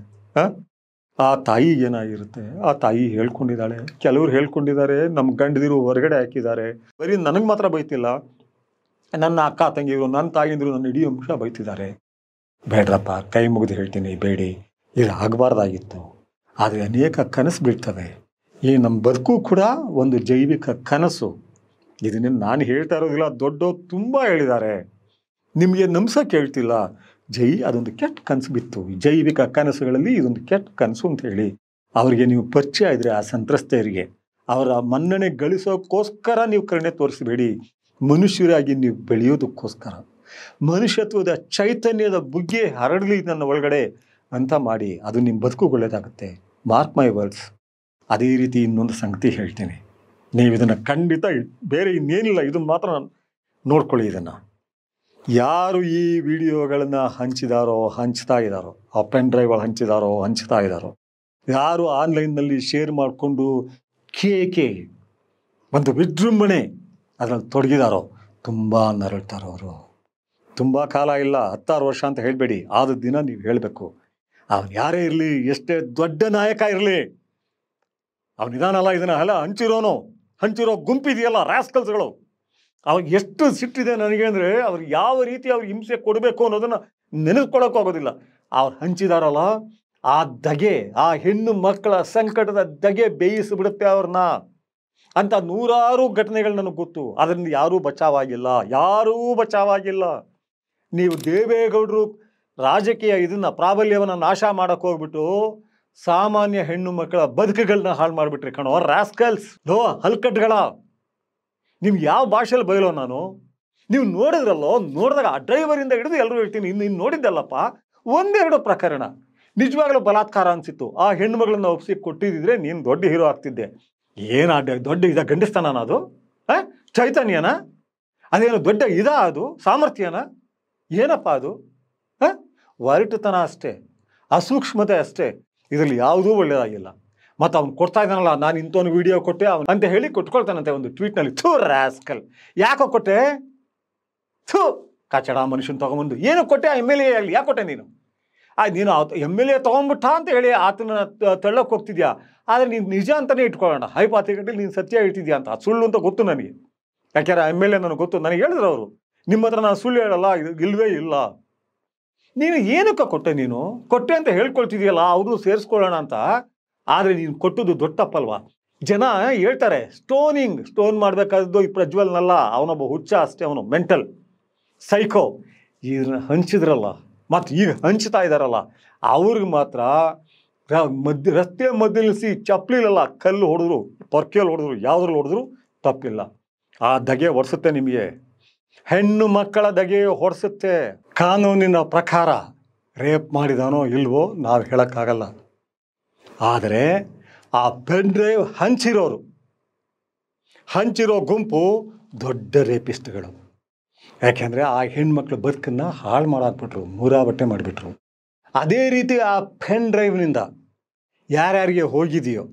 ಆ ತಾಯಿಗೆ ಏನಾಗಿರುತ್ತೆ? ಆ ತಾಯಿ ಹೇಳ್ಕೊಂಡಿದ್ದಾಳೆ. ಕೆಲವ್ರು ಹೇಳ್ಕೊಂಡಿದ್ದಾರೆ, ನಮ್ಮ ಗಂಡದಿರು ಹೊರಗಡೆ ಹಾಕಿದ್ದಾರೆ. ಬರೀ ನನಗೆ ಮಾತ್ರ ಬೈತಿಲ್ಲ, ನನ್ನ ಅಕ್ಕ ತಂಗಿರು, ನನ್ನ ತಾಯಿಂದರು, ನನ್ನ ಇಡೀ ಅಂಶ ಬೈತಿದ್ದಾರೆ. ಬೇಡ್ರಪ್ಪ, ಕೈ ಮುಗಿದು ಹೇಳ್ತೀನಿ, ಬೇಡಿ. ಇದು ಆಗಬಾರ್ದಾಗಿತ್ತು. ಆದರೆ ಅನೇಕ ಕನಸು ಬೀಳ್ತವೆ. ಈ ನಮ್ಮ ಬದುಕು ಕೂಡ ಒಂದು ಜೈವಿಕ ಕನಸು. ಇದನ್ನೇ ನಾನು ಹೇಳ್ತಾ ಇರೋದಿಲ್ಲ, ದೊಡ್ಡವರು ತುಂಬ ಹೇಳಿದ್ದಾರೆ. ನಿಮಗೆ ನಂಬಿಸೋಕೆ ಹೇಳ್ತಿಲ್ಲ. ಅದೊಂದು ಕೆಟ್ಟ ಕನಸು ಬಿತ್ತು. ಜೈವಿಕ ಕನಸುಗಳಲ್ಲಿ ಇದೊಂದು ಕೆಟ್ಟ ಕನಸು ಅಂತ ಹೇಳಿ ಅವರಿಗೆ ನೀವು ಪರಿಚಯ ಇದ್ರೆ, ಆ ಸಂತ್ರಸ್ತೆಯರಿಗೆ ಅವರ ಮನ್ನಣೆ ಗಳಿಸೋಕ್ಕೋಸ್ಕರ ನೀವು ಕರುಣೆ ತೋರಿಸಬೇಡಿ. ಮನುಷ್ಯರಾಗಿ ನೀವು ಬೆಳೆಯೋದಕ್ಕೋಸ್ಕರ, ಮನುಷ್ಯತ್ವದ ಚೈತನ್ಯದ ಬುಗ್ಗೆ ಹರಡಲಿ ನನ್ನ ಒಳಗಡೆ ಅಂತ ಮಾಡಿ. ಅದು ನಿಮ್ಮ ಬದುಕು ಒಳ್ಳೆಯದಾಗುತ್ತೆ. Mark my words. ಅದೇ ರೀತಿ ಇನ್ನೊಂದು ಸಂಗತಿ ಹೇಳ್ತೀನಿ, ನೀವು ಇದನ್ನು ಖಂಡಿತ, ಬೇರೆ ಇನ್ನೇನಿಲ್ಲ, ಇದನ್ನು ಮಾತ್ರ ನೋಡ್ಕೊಳ್ಳಿ. ಇದನ್ನು ಯಾರು ಈ ವಿಡಿಯೋಗಳನ್ನು ಹಂಚ್ತಾ ಇದ್ದಾರೋ, ಆ ಪೆನ್ ಡ್ರೈವ್ಗಳು ಹಂಚ್ತಾ ಇದ್ದಾರೋ, ಯಾರು ಆನ್ಲೈನ್ನಲ್ಲಿ ಶೇರ್ ಮಾಡಿಕೊಂಡು ಕೇಕೆ ಒಂದು ವಿಜೃಂಭಣೆ ಅದರಲ್ಲಿ ತೊಡಗಿದಾರೋ, ತುಂಬ ನರಳ್ತಾರೋ ಅವರು. ತುಂಬ ಕಾಲ ಇಲ್ಲ, 16 ವರ್ಷ ಅಂತ ಹೇಳಬೇಡಿ. ಆದ ದಿನ ನೀವು ಹೇಳಬೇಕು, ಅವನು ಯಾರೇ ಇರಲಿ, ಎಷ್ಟೇ ದೊಡ್ಡ ನಾಯಕ ಇರಲಿ, ಅವನಿದಾನಲ್ಲ, ಇದನ್ನೆಲ್ಲ ಹಂಚಿರೋ ಗುಂಪಿದೆಯಲ್ಲ, ರಾಸ್ಕಲ್ಸ್ಗಳು, ಅವ್ರಿಗೆ ಎಷ್ಟು ಸಿಟ್ಟಿದೆ ನನಗೆ ಅಂದರೆ, ಅವ್ರಿಗೆ ಯಾವ ರೀತಿ ಅವ್ರಿಗೆ ಹಿಂಸೆ ಕೊಡಬೇಕು ಅನ್ನೋದನ್ನು ನೆನೆಸ್ಕೊಳ್ಳೋಕ್ಕಾಗೋದಿಲ್ಲ. ಅವ್ರು ಹಂಚಿದಾರಲ್ಲ, ಆ ದಗೆ, ಆ ಹೆಣ್ಣು ಮಕ್ಕಳ ಸಂಕಟದ ದಗೆ ಬೇಯಿಸಿಬಿಡುತ್ತೆ ಅವ್ರನ್ನ ಅಂತ 100 ಘಟನೆಗಳು ನನಗೆ ಗೊತ್ತು. ಅದರಿಂದ ಯಾರೂ ಬಚಾವಾಗಿಲ್ಲ. ನೀವು ದೇವೇಗೌಡರು ರಾಜಕೀಯ ಇದನ್ನು ಪ್ರಾಬಲ್ಯವನ್ನು ನಾಶ ಮಾಡೋಕ್ಕೆ ಹೋಗ್ಬಿಟ್ಟು ಸಾಮಾನ್ಯ ಹೆಣ್ಣು ಮಕ್ಕಳ ಬದುಕುಗಳನ್ನ ಹಾಳು ಮಾಡಿಬಿಟ್ರಿ ಕಣೋ, ರಾಸ್ಕಲ್ಸ್, ಹಲ್ಕಟ್ಗಳ. ನಿಮ್ಗೆ ಯಾವ ಭಾಷೆಯಲ್ಲಿ ಬಯಲೋ ನಾನು? ನೀವು ನೋಡಿದ್ರಲ್ಲೋ, ನೋಡಿದಾಗ ಆ ಡ್ರೈವರಿಂದ ಹಿಡಿದು ಎಲ್ಲರೂ ಹೇಳ್ತೀನಿ, ಇನ್ನು ನೋಡಿದ್ದಲ್ಲಪ್ಪ, 1-2 ಪ್ರಕರಣ ನಿಜವಾಗ್ಲೂ ಬಲಾತ್ಕಾರ ಅನಿಸಿತ್ತು. ಆ ಹೆಣ್ಣುಮಗಳನ್ನ ಒಪ್ಪಿಸಿ ಕೊಟ್ಟಿದ್ದಿದ್ರೆ ನೀನು ದೊಡ್ಡ ಹೀರೋ ಆಗ್ತಿದ್ದೆ. ಏನು ದೊಡ್ಡ ಗಂಡಸ್ತನ ಅದು? ಚೈತನ್ಯನ? ಅದೇನು ದೊಡ್ಡ ಅದು ಸಾಮರ್ಥ್ಯನ? ಏನಪ್ಪ ಅದು? ಒರಟುತನ ಅಷ್ಟೇ, ಅಸೂಕ್ಷ್ಮತೆ ಅಷ್ಟೇ. ಇದರಲ್ಲಿ ಯಾವುದೂ ಒಳ್ಳೆಯದಾಗಿಲ್ಲ. ಮತ್ತು ಅವ್ನು ಕೊಡ್ತಾ ಇದ್ದಾನಲ್ಲ, ನಾನು ಇಂಥವನು ವಿಡಿಯೋ ಕೊಟ್ಟೆ ಅವನು ಅಂತ ಹೇಳಿ ಕೊಟ್ಕೊಳ್ತಾನಂತೆ ಒಂದು ಟ್ವೀಟ್ನಲ್ಲಿ. ರಾಸ್ಕಲ್, ಯಾಕೋ ಕೊಟ್ಟೆ? ಕಚಡ ಮನುಷ್ಯನ ತೊಗೊಂಬಂದು ಏನು ಕೊಟ್ಟೆ? MLA ಆಗಲಿ ಯಾಕೆ ಕೊಟ್ಟೆ ನೀನು? ನೀನು MLA ತೊಗೊಂಡ್ಬಿಟ್ಟ ಅಂತ ಹೇಳಿ ಆತನ ತಳ್ಳೋಕೆ ಹೋಗ್ತಿದ್ಯಾ. ಆದರೆ ನೀನು ನಿಜ ಅಂತಲೇ ಇಟ್ಕೊಳ್ಳೋಣ, ಹೈಪಾಥೆಟಿಕಲಿ ನೀನು ಸತ್ಯ ಹೇಳ್ತಿದ್ಯಾ ಅಂತ. ಅದು ಸುಳ್ಳು ಅಂತ ಗೊತ್ತು ನನಗೆ, ಯಾಕೆಂದ್ರೆ MLA ನನಗೆ ಗೊತ್ತು. ನನಗೆ ಹೇಳಿದ್ರು ಅವರು, ನಿಮ್ಮ ಹತ್ರ ನಾನು ಸುಳ್ಳು ಹೇಳಲ್ಲ, ಇದು ಇಲ್ಲವೇ ಇಲ್ಲ. ನೀನು ಏನಕ್ಕೆ ಕೊಟ್ಟೆ? ಕೊಟ್ಟೆ ಅಂತ ಹೇಳ್ಕೊಳ್ತಿದ್ಯಲ್ಲ, ಅವ್ರನ್ನೂ ಸೇರಿಸ್ಕೊಳ್ಳೋಣ ಅಂತ. ಆದರೆ ನೀನು ಕೊಟ್ಟದ್ದು ದೊಡ್ಡ ತಪ್ಪಲ್ವಾ? ಜನ ಹೇಳ್ತಾರೆ ಸ್ಟೋನ್ ಮಾಡಬೇಕಾದ್ದು ಈ ಪ್ರಜ್ವಲ್ನಲ್ಲ, ಅವನೊಬ್ಬ ಹುಚ್ಚ ಅಷ್ಟೇ, ಅವನು ಮೆಂಟಲ್ ಸೈಕೋ. ಇದನ್ನ ಹಂಚಿದ್ರಲ್ಲ ಮತ್ತು ಈಗ ಹಂಚ್ತಾ ಇದ್ದಾರಲ್ಲ ಅವ್ರಿಗೆ ಮಾತ್ರ ರಸ್ತೆ ಮಧ್ಯೆ ನಿಲ್ಲಿಸಿ ಚಪ್ಪಲಿಲಲ್ಲ ಕಲ್ಲು ಹೊಡೆದ್ರು, ಪೊರ್ಕೆಯಲ್ಲಿ ಹೊಡೆದ್ರು, ಯಾವುದ್ರಲ್ಲಿ ಹೊಡೆದ್ರು ತಪ್ಪಿಲ್ಲ. ಆ ದಗೆ ಹೊಡೆಸುತ್ತೆ ನಿಮಗೆ, ಹೆಣ್ಣು ಮಕ್ಕಳ ದಗೆ ಹೊಡೆಸುತ್ತೆ. ಕಾನೂನಿನ ಪ್ರಕಾರ ರೇಪ್ ಮಾಡಿದಾನೋ ಇಲ್ವೋ ನಾವು ಹೇಳೋಕ್ಕಾಗಲ್ಲ. ಆದರೆ ಆ ಪೆನ್ ಡ್ರೈವ್ ಹಂಚಿರೋ ಗುಂಪು ದೊಡ್ಡ ರೇಪಿಸ್ಟ್ಗಳು. ಯಾಕೆಂದರೆ ಆ ಹೆಣ್ಮಕ್ಳ ಬದುಕನ್ನು ಹಾಳು ಮಾಡಾಕ್ಬಿಟ್ರು, ಮೂರಾಬಟ್ಟೆ ಮಾಡಿಬಿಟ್ರು. ಅದೇ ರೀತಿ ಆ ಪೆನ್ ಡ್ರೈವ್ನಿಂದ ಯಾರ್ಯಾರಿಗೆ ಹೋಗಿದೆಯೋ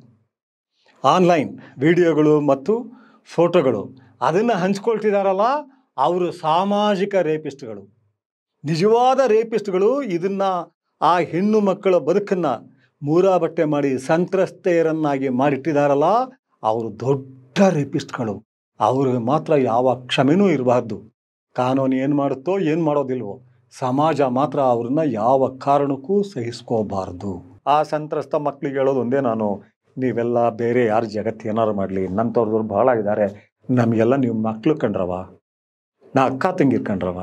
ಆನ್ಲೈನ್ ವಿಡಿಯೋಗಳು ಮತ್ತು ಫೋಟೋಗಳು ಅದನ್ನು ಹಂಚ್ಕೊಳ್ತಿದ್ದಾರಲ್ಲ ಅವರು ಸಾಮಾಜಿಕ ರೇಪಿಸ್ಟ್ಗಳು, ನಿಜವಾದ ರೇಪಿಸ್ಟ್ಗಳು. ಇದನ್ನು ಆ ಹೆಣ್ಣು ಮಕ್ಕಳ ಬದುಕನ್ನು ಮೂರಾಬಟ್ಟೆ ಮಾಡಿ ಸಂತ್ರಸ್ತೆಯರನ್ನಾಗಿ ಮಾಡಿಟ್ಟಿದ್ದಾರಲ್ಲ ಅವರು ದೊಡ್ಡ ರೇಪಿಸ್ಟ್ಗಳು. ಅವ್ರಿಗೆ ಮಾತ್ರ ಯಾವ ಕ್ಷಮೆನೂ ಇರಬಾರ್ದು. ಕಾನೂನು ಏನು ಮಾಡುತ್ತೋ ಏನು ಮಾಡೋದಿಲ್ವೋ, ಸಮಾಜ ಮಾತ್ರ ಅವ್ರನ್ನ ಯಾವ ಕಾರಣಕ್ಕೂ ಸಹಿಸ್ಕೋಬಾರ್ದು. ಆ ಸಂತ್ರಸ್ತ ಮಕ್ಕಳಿಗೆ ಹೇಳೋದು ಒಂದೇ ನಾನು, ನೀವೆಲ್ಲ ಬೇರೆ ಯಾರು ಜಗತ್ತು ಏನಾರು ಮಾಡಲಿ, ನನ್ನವ್ರದವ್ರು ಭಾಳ ಇದ್ದಾರೆ, ನಮಗೆಲ್ಲ ನೀವು ಮಕ್ಕಳು ಕಂಡ್ರವ, ನಾ ಅಕ್ಕ ತಂಗಿರ್ ಕಂಡ್ರವ,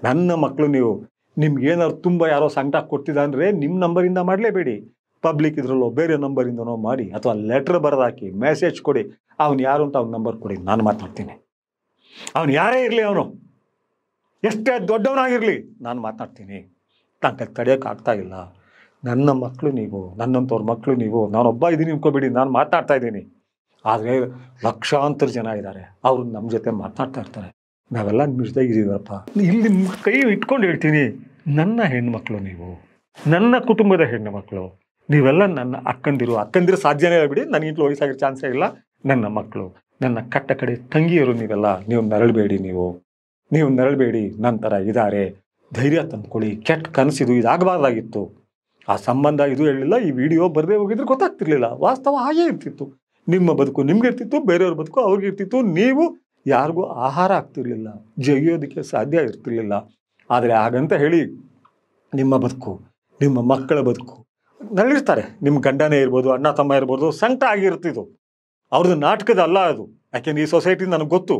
ನನ್ನ ಮಕ್ಕಳು. ನಿಮ್ಗೇನಾದ್ರು ತುಂಬ ಯಾರೋ ಸಂಕಟ ಕೊಡ್ತಿದ್ದಂದರೆ ನಿಮ್ಮ ನಂಬರಿಂದ ಮಾಡಲೇಬೇಡಿ, ಪಬ್ಲಿಕ್ ಇದರಲ್ಲೋ ಬೇರೆ ನಂಬರಿಂದನೋ ಮಾಡಿ, ಅಥವಾ ಲೆಟ್ರ್ ಬರೆದಾಕಿ ಮೆಸೇಜ್ ಕೊಡಿ, ಅವ್ನು ಯಾರು ಅಂತ ಅವ್ನ ನಂಬರ್ ಕೊಡಿ, ನಾನು ಮಾತಾಡ್ತೀನಿ. ಅವನು ಯಾರೇ ಇರಲಿ, ಅವನು ಎಷ್ಟೇ ದೊಡ್ಡವನಾಗಿರಲಿ, ನಾನು ಮಾತನಾಡ್ತೀನಿ. ನಂಗೆ ತಡೆಯೋಕ್ಕಾಗ್ತಾ ಇಲ್ಲ. ನನ್ನ ಮಕ್ಕಳು ನೀವು, ನನ್ನಂಥವ್ರ ಮಕ್ಕಳು ನೀವು, ನಾನೊಬ್ಬ ಇದ್ದೀನಿ ಅನ್ಕೋಬೇಡಿ, ನಾನು ಮಾತನಾಡ್ತಾ ಇದ್ದೀನಿ. ಆದರೆ ಲಕ್ಷಾಂತರ ಜನ ಇದ್ದಾರೆ, ಅವರು ನಮ್ಮ ಜೊತೆ ಮಾತನಾಡ್ತಾ ಇರ್ತಾರೆ. ನಾವೆಲ್ಲ ನಿಮಿಷದಾಗಿದ್ದೀವಪ್ಪ. ಇಲ್ಲಿ ನಿಮ್ಮ ಕೈ ಇಟ್ಕೊಂಡು ಹೇಳ್ತೀನಿ, ನನ್ನ ಹೆಣ್ಮಕ್ಳು ನೀವು, ನನ್ನ ಕುಟುಂಬದ ಹೆಣ್ಣು ಮಕ್ಕಳು ನೀವೆಲ್ಲ ನನ್ನ ಅಕ್ಕಂದಿರು ಸಾಧ್ಯನೇ ಇಲ್ಲ ಬಿಡಿ, ನನಗಿಂತಲೂ ವಯಸ್ಸಾಗಿರೋ ಚಾನ್ಸೇ ಇಲ್ಲ. ನನ್ನ ಮಕ್ಕಳು, ನನ್ನ ಕಟ್ಟ ಕಡೆ ತಂಗಿಯರು ನೀವೆಲ್ಲ, ನೀವು ನರಳಬೇಡಿ, ನಂತರ ಇದ್ದಾರೆ, ಧೈರ್ಯ ತಂದ್ಕೊಳ್ಳಿ. ಕೆಟ್ಟ ಕನಸಿದು, ಇದಾಗಬಾರ್ದಾಗಿತ್ತು. ಆ ಸಂಬಂಧ ಇದು ಹೇಳಿಲ್ಲ, ಈ ವಿಡಿಯೋ ಬರದೇ ಹೋಗಿದ್ರೆ ಗೊತ್ತಾಗ್ತಿರ್ಲಿಲ್ಲ. ವಾಸ್ತವ ಹಾಗೇ ಇರ್ತಿತ್ತು. ನಿಮ್ಮ ಬದುಕು ನಿಮ್ಗೆ ಇರ್ತಿತ್ತು, ಬೇರೆಯವ್ರ ಬದುಕು ಅವ್ರಿಗೆ ಇರ್ತಿತ್ತು. ನೀವು ಯಾರಿಗೂ ಆಹಾರ ಆಗ್ತಿರ್ಲಿಲ್ಲ, ಜಗಿಯೋದಕ್ಕೆ ಸಾಧ್ಯ ಇರ್ತಿರ್ಲಿಲ್ಲ. ಆದರೆ ಹಾಗಂತ ಹೇಳಿ ನಿಮ್ಮ ಬದುಕು, ನಿಮ್ಮ ಮಕ್ಕಳ ಬದುಕು ನರಳಿರ್ತಾರೆ. ನಿಮ್ಮ ಗಂಡನೇ ಇರ್ಬೋದು, ಅಣ್ಣ ತಮ್ಮ ಇರ್ಬೋದು, ಸಂಕಟ ಆಗಿರ್ತಿದ್ದು. ಅವ್ರದ್ದು ನಾಟಕದ ಅಲ್ಲ ಅದು. ಯಾಕೆಂದ್ರೆ ಈ ಸೊಸೈಟಿ ನನಗೆ ಗೊತ್ತು,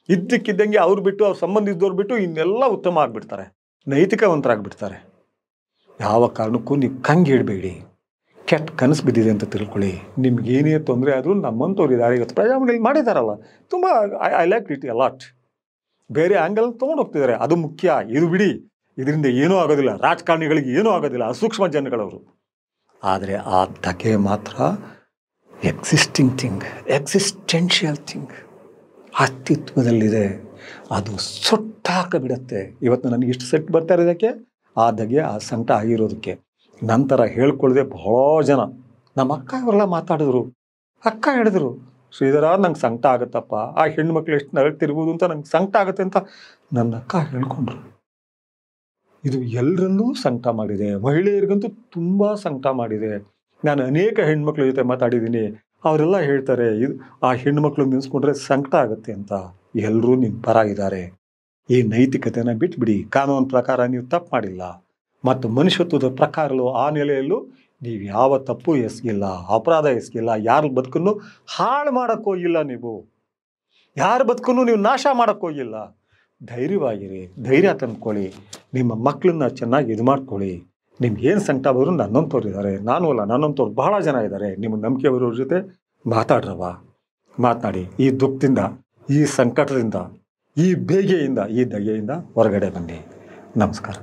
ಇದ್ದಕ್ಕಿದ್ದಂಗೆ ಅವ್ರು ಬಿಟ್ಟು, ಅವ್ರ ಸಂಬಂಧ ಇದ್ದವ್ರು ಬಿಟ್ಟು ಇನ್ನೆಲ್ಲ ಉತ್ತಮ ಆಗಿಬಿಡ್ತಾರೆ, ನೈತಿಕವಂತರಾಗ್ಬಿಡ್ತಾರೆ. ಯಾವ ಕಾರಣಕ್ಕೂ ನೀವು ಕಂಗಿಡಬೇಡಿ. ಕೆಟ್ಟ ಕನಸು ಬಿದ್ದಿದೆ ಅಂತ ತಿಳ್ಕೊಳ್ಳಿ. ನಿಮ್ಗೇನೇ ತೊಂದರೆ ಆದರೂ ನಮ್ಮಂಥವ್ರು ಇದ್ದಾರೆ. ಇವತ್ತು ಪ್ರಜಾವಾಣಿಯಲ್ಲಿ ಮಾಡಿದಾರಲ್ಲ, ತುಂಬ I like it A lot. ಬೇರೆ ಆ್ಯಂಗಲ್ ತೊಗೊಂಡು ಹೋಗ್ತಿದ್ದಾರೆ, ಅದು ಮುಖ್ಯ. ಇದು ಬಿಡಿ, ಇದರಿಂದ ಏನೂ ಆಗೋದಿಲ್ಲ, ರಾಜಕಾರಣಿಗಳಿಗೆ ಏನೂ ಆಗೋದಿಲ್ಲ, ಸೂಕ್ಷ್ಮ ಜನಗಳವರು. ಆದರೆ ಆ ಧಗೆ ಮಾತ್ರ ಎಕ್ಸಿಸ್ಟೆನ್ಷಿಯಲ್ ಥಿಂಗ್, ಅಸ್ತಿತ್ವದಲ್ಲಿದೆ. ಅದು ಸುಟ್ಟಾಕಬಿಡುತ್ತೆ. ಇವತ್ತು ನನಗೆ ಇಷ್ಟು ಸೆಟ್ ಬರ್ತಾ ಇರೋದಕ್ಕೆ ಆ ಧಗೆ, ಆ ಸಂಕಟ ಆಗಿರೋದಕ್ಕೆ. ನಂತರ ಹೇಳ್ಕೊಳ್ಳದೆ ಬಹಳ ಜನ, ನಮ್ಮ ಅಕ್ಕ ಇವರೆಲ್ಲ ಮಾತಾಡಿದ್ರು. ಅಕ್ಕ ಹೇಳಿದ್ರು, ಶ್ರೀಧರ ನಂಗೆ ಸಂಕಟ ಆಗುತ್ತಪ್ಪ, ಆ ಹೆಣ್ಮಕ್ಳು ಎಷ್ಟು ನರಳ್ತಿರ್ಬೋದು ಅಂತ ನಂಗೆ ಸಂಕಟ ಆಗುತ್ತೆ ಅಂತ ನನ್ನ ಅಕ್ಕ ಹೇಳ್ಕೊಂಡ್ರು. ಇದು ಎಲ್ಲರನ್ನೂ ಸಂಕಟ ಮಾಡಿದೆ, ಮಹಿಳೆಯರಿಗಂತೂ ತುಂಬ ಸಂಕಟ ಮಾಡಿದೆ. ನಾನು ಅನೇಕ ಹೆಣ್ಮಕ್ಳ ಜೊತೆ ಮಾತಾಡಿದ್ದೀನಿ, ಅವರೆಲ್ಲ ಹೇಳ್ತಾರೆ ಆ ಹೆಣ್ಮಕ್ಳು ನೆನೆಸ್ಕೊಂಡ್ರೆ ಸಂಕಟ ಆಗುತ್ತೆ ಅಂತ. ಎಲ್ಲರೂ ನಿಮ್ಮ ಪರ ಇದ್ದಾರೆ. ಈ ನೈತಿಕತೆನ ಬಿಟ್ಬಿಡಿ. ಕಾನೂನು ಪ್ರಕಾರ ನೀವು ತಪ್ಪು ಮಾಡಿಲ್ಲ, ಮತ್ತು ಮನುಷ್ಯತ್ವದ ಪ್ರಕಾರಲ್ಲೂ ಆ ನೆಲೆಯಲ್ಲೂ ನೀವು ಯಾವ ತಪ್ಪು ಎಸಗಿಲ್ಲ, ಅಪರಾಧ ಎಸಗಿಲ್ಲ. ಯಾರ ಬದುಕನ್ನು ಹಾಳು ಮಾಡೋಕ್ಕೋಗಿಲ್ಲ, ನೀವು ಯಾರ ಬದುಕನ್ನು ನೀವು ನಾಶ ಮಾಡೋಕ್ಕೋಗಿಲ್ಲ. ಧೈರ್ಯವಾಗಿರಿ, ಧೈರ್ಯ ತಂದ್ಕೊಳ್ಳಿ, ನಿಮ್ಮ ಮಕ್ಕಳನ್ನ ಚೆನ್ನಾಗಿ ಇದು ಮಾಡ್ಕೊಳ್ಳಿ. ನಿಮ್ಗೆ ಏನು ಸಂಕಟ ಬಂದರೂ ನನ್ನಂಥವ್ರು ಇದ್ದಾರೆ, ನಾನು ಅಲ್ಲ ನನ್ನಂಥವ್ರು ಬಹಳ ಜನ ಇದ್ದಾರೆ. ನಿಮ್ಮ ನಂಬಿಕೆ ಬರೋರ ಜೊತೆ ಮಾತನಾಡಿ. ಈ ದುಃಖದಿಂದ, ಈ ಸಂಕಟದಿಂದ, ಈ ಬೇಗೆಯಿಂದ, ಈ ದಗೆಯಿಂದ ಹೊರಗಡೆ ಬನ್ನಿ. ನಮಸ್ಕಾರ.